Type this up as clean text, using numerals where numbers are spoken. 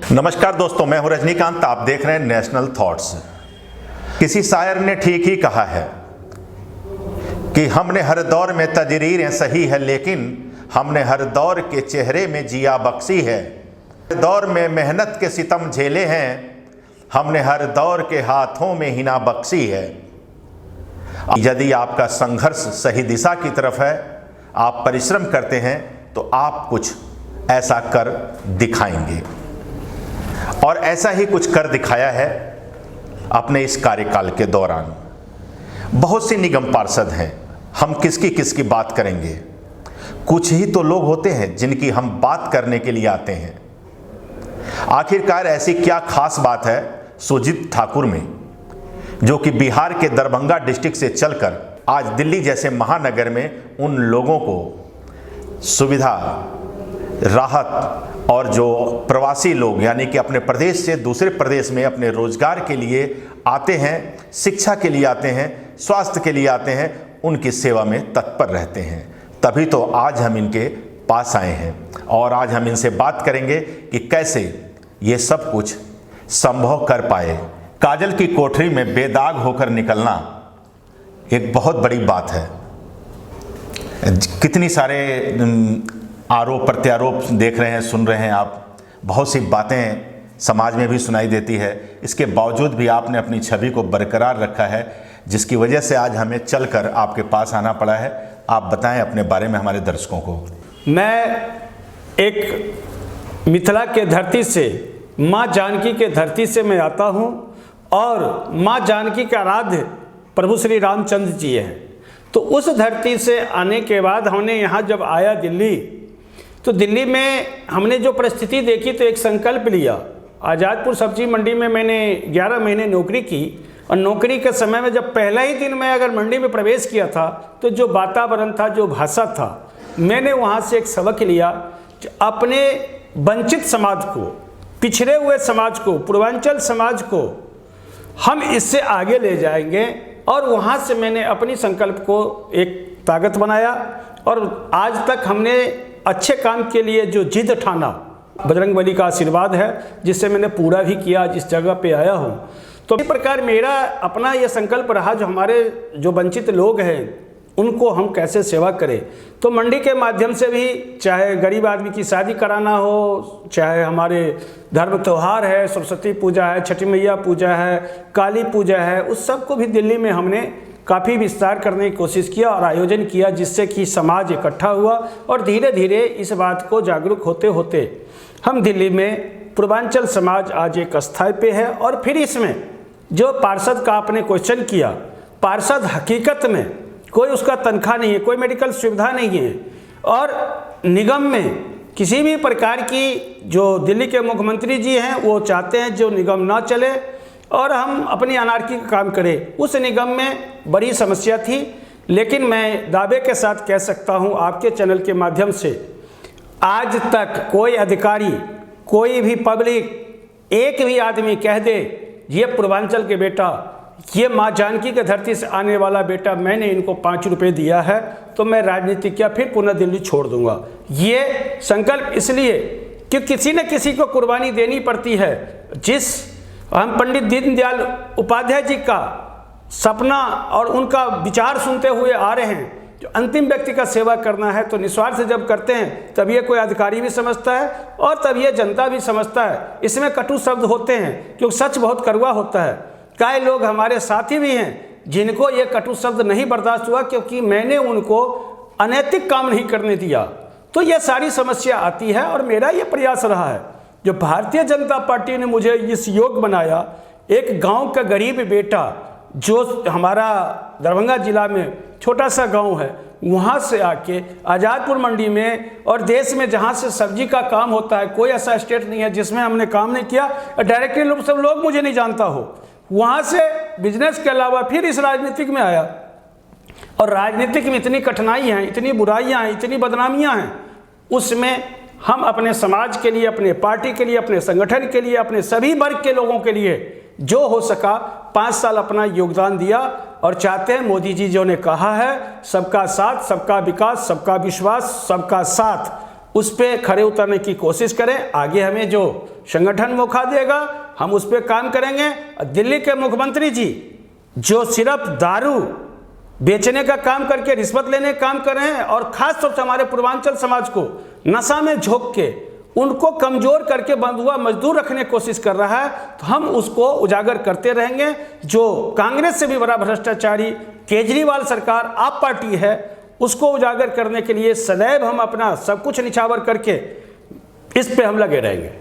नमस्कार दोस्तों, मैं हूं रजनीकांत। आप देख रहे हैं नेशनल थॉट्स। किसी शायर ने ठीक ही कहा है कि हमने हर दौर में तजरीरें सही है, लेकिन हमने हर दौर के चेहरे में जिया बख्शी है। हर दौर में मेहनत के सितम झेले हैं, हमने हर दौर के हाथों में हिना बख्शी है। यदि आपका संघर्ष सही दिशा की तरफ है, आप परिश्रम करते हैं, तो आप कुछ ऐसा कर दिखाएंगे। और ऐसा ही कुछ कर दिखाया है अपने इस कार्यकाल के दौरान। बहुत सी निगम पार्षद हैं, हम किसकी बात करेंगे। कुछ ही तो लोग होते हैं जिनकी हम बात करने के लिए आते हैं। आखिरकार ऐसी क्या खास बात है सुजीत ठाकुर में, जो कि बिहार के दरभंगा डिस्ट्रिक्ट से चलकर आज दिल्ली जैसे महानगर में उन लोगों को सुविधा, राहत और जो प्रवासी लोग यानी कि अपने प्रदेश से दूसरे प्रदेश में अपने रोजगार के लिए आते हैं, शिक्षा के लिए आते हैं, स्वास्थ्य के लिए आते हैं, उनकी सेवा में तत्पर रहते हैं। तभी तो आज हम इनके पास आए हैं और आज हम इनसे बात करेंगे कि कैसे ये सब कुछ संभव कर पाए। काजल की कोठरी में बेदाग होकर निकलना एक बहुत बड़ी बात है। कितनी सारे आरोप प्रत्यारोप देख रहे हैं, सुन रहे हैं आप। बहुत सी बातें समाज में भी सुनाई देती है। इसके बावजूद भी आपने अपनी छवि को बरकरार रखा है, जिसकी वजह से आज हमें चलकर आपके पास आना पड़ा है। आप बताएं अपने बारे में हमारे दर्शकों को। मैं एक मिथिला के धरती से, माँ जानकी के धरती से मैं आता हूँ और माँ जानकी के आराध्य प्रभु श्री रामचंद्र जी हैं। तो उस धरती से आने के बाद हमने यहाँ जब आया दिल्ली, तो दिल्ली में हमने जो परिस्थिति देखी तो एक संकल्प लिया। आज़ादपुर सब्जी मंडी में मैंने 11 महीने नौकरी की और नौकरी के समय में जब पहला ही दिन मैं अगर मंडी में प्रवेश किया था, तो जो वातावरण था, जो भाषा था, मैंने वहाँ से एक सबक लिया कि अपने वंचित समाज को, पिछड़े हुए समाज को, पूर्वांचल समाज को हम इससे आगे ले जाएंगे। और वहाँ से मैंने अपनी संकल्प को एक ताकत बनाया और आज तक हमने अच्छे काम के लिए जो जिद ठाना, बजरंगबली का आशीर्वाद है जिससे मैंने पूरा भी किया, जिस जगह पे आया हूँ। तो इस प्रकार मेरा अपना ये संकल्प रहा, जो हमारे जो वंचित लोग हैं उनको हम कैसे सेवा करें। तो मंडी के माध्यम से भी, चाहे गरीब आदमी की शादी कराना हो, चाहे हमारे धर्म त्यौहार है, सरस्वती पूजा है, छठी मैया पूजा है, काली पूजा है, उस सब को भी दिल्ली में हमने काफ़ी विस्तार करने की कोशिश किया और आयोजन किया, जिससे कि समाज इकट्ठा हुआ। और धीरे धीरे इस बात को जागरूक होते होते हम दिल्ली में पूर्वांचल समाज आज एक स्थाई पे है। और फिर इसमें जो पार्षद का आपने क्वेश्चन किया, पार्षद हकीकत में कोई उसका तनख्वाह नहीं है, कोई मेडिकल सुविधा नहीं है। और निगम में किसी भी प्रकार की, जो दिल्ली के मुख्यमंत्री जी हैं वो चाहते हैं जो निगम ना चले और हम अपनी अनारकी का काम करें। उस निगम में बड़ी समस्या थी, लेकिन मैं दावे के साथ कह सकता हूं आपके चैनल के माध्यम से, आज तक कोई अधिकारी, कोई भी पब्लिक, एक भी आदमी कह दे ये पूर्वांचल के बेटा, ये माँ जानकी के धरती से आने वाला बेटा, मैंने इनको 5 रुपये दिया है तो मैं राजनीति क्या फिर पुनः दिल्ली छोड़ दूंगा। ये संकल्प इसलिए कि किसी न किसी को कुर्बानी देनी पड़ती है। जिस हम पंडित दीनदयाल उपाध्याय जी का सपना और उनका विचार सुनते हुए आ रहे हैं, जो अंतिम व्यक्ति का सेवा करना है, तो निस्वार्थ से जब करते हैं तब ये कोई अधिकारी भी समझता है और तब ये जनता भी समझता है। इसमें कटु शब्द होते हैं क्योंकि सच बहुत कड़वा होता है। कई लोग हमारे साथी भी हैं जिनको ये कटु शब्द नहीं बर्दाश्त हुआ, क्योंकि मैंने उनको अनैतिक काम नहीं करने दिया। तो ये सारी समस्या आती है और मेरा ये प्रयास रहा है, जो भारतीय जनता पार्टी ने मुझे इस योग बनाया, एक गांव का गरीब बेटा, जो हमारा दरभंगा जिला में छोटा सा गांव है, वहां से आके आज़ादपुर मंडी में और देश में जहां से सब्जी का काम होता है, कोई ऐसा स्टेट नहीं है जिसमें हमने काम नहीं किया। डायरेक्टली सब लोग मुझे नहीं जानता हो, वहां से बिजनेस के अलावा फिर इस राजनीतिक में आया। और राजनीतिक में इतनी कठिनाई हैं, इतनी बुराइयां हैं, इतनी बदनामियां हैं, उसमें हम अपने समाज के लिए, अपने पार्टी के लिए, अपने संगठन के लिए, अपने सभी वर्ग के लोगों के लिए जो हो सका 5 साल अपना योगदान दिया। और चाहते हैं, मोदी जी जो ने कहा है, सबका साथ, सबका विकास, सबका विश्वास, सबका साथ, उस पर खड़े उतरने की कोशिश करें। आगे हमें जो संगठन मौका देगा हम उस पर काम करेंगे। दिल्ली के मुख्यमंत्री जी जो सिर्फ दारू बेचने का काम करके रिश्वत लेने का काम कर रहे हैं और ख़ास तौर से हमारे पूर्वांचल समाज को नशा में झोंक के उनको कमज़ोर करके बंधुआ मजदूर रखने की कोशिश कर रहा है, तो हम उसको उजागर करते रहेंगे। जो कांग्रेस से भी बड़ा भ्रष्टाचारी केजरीवाल सरकार आप पार्टी है, उसको उजागर करने के लिए सदैव हम अपना सब कुछ निछावर करके इस पे हम लगे रहेंगे।